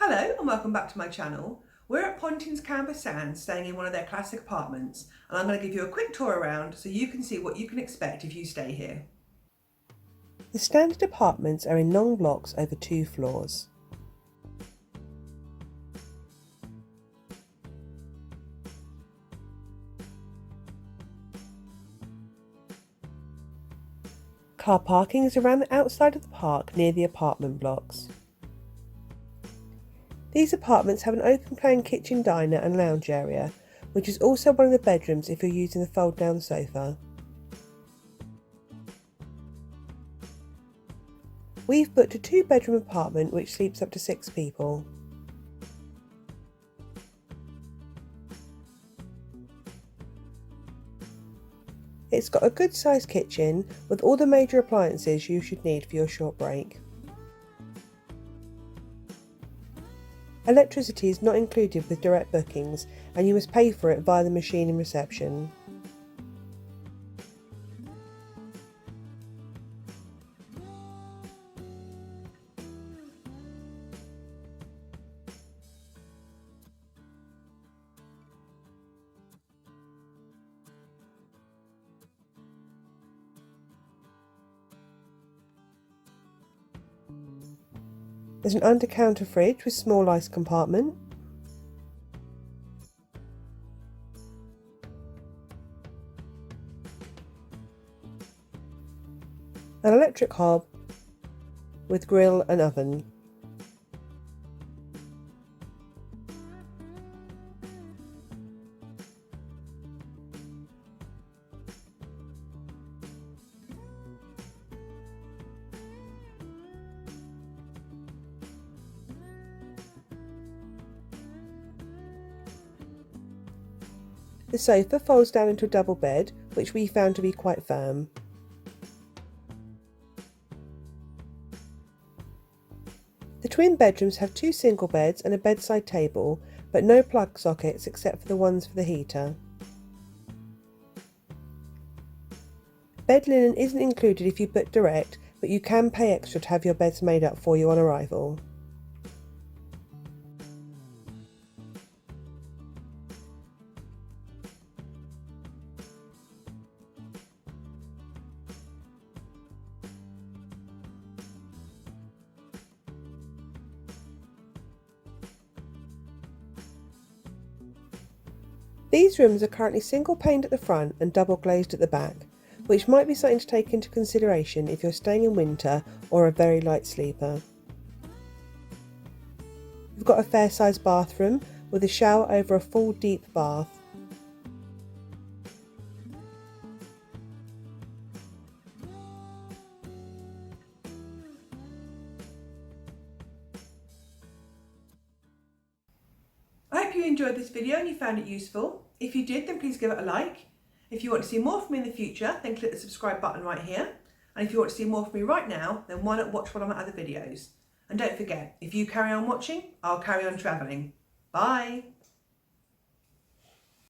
Hello and welcome back to my channel. We're at Pontins Camber Sands staying in one of their classic apartments, and I'm going to give you a quick tour around so you can see what you can expect if you stay here. The standard apartments are in long blocks over 2 floors. Car parking is around the outside of the park near the apartment blocks. These apartments have an open-plan kitchen, diner and lounge area, which is also one of the bedrooms if you're using the fold-down sofa. We've booked a 2-bedroom apartment which sleeps up to 6 people. It's got a good-sized kitchen with all the major appliances you should need for your short break. Electricity is not included with direct bookings, and you must pay for it via the machine in reception. There's an under-counter fridge with small ice compartment. An electric hob with grill and oven. The sofa folds down into a double bed, which we found to be quite firm. The twin bedrooms have 2 single beds and a bedside table, but no plug sockets except for the ones for the heater. Bed linen isn't included if you book direct, but you can pay extra to have your beds made up for you on arrival. These rooms are currently single paned at the front and double glazed at the back, which might be something to take into consideration if you're staying in winter or a very light sleeper. We've got a fair sized bathroom with a shower over a full deep bath. I hope you enjoyed this video and you found it useful. If you did, then please give it a like. If you want to see more from me in the future, then click the subscribe button right here. And if you want to see more from me right now, then why not watch one of my other videos? And don't forget, if you carry on watching, I'll carry on travelling. Bye!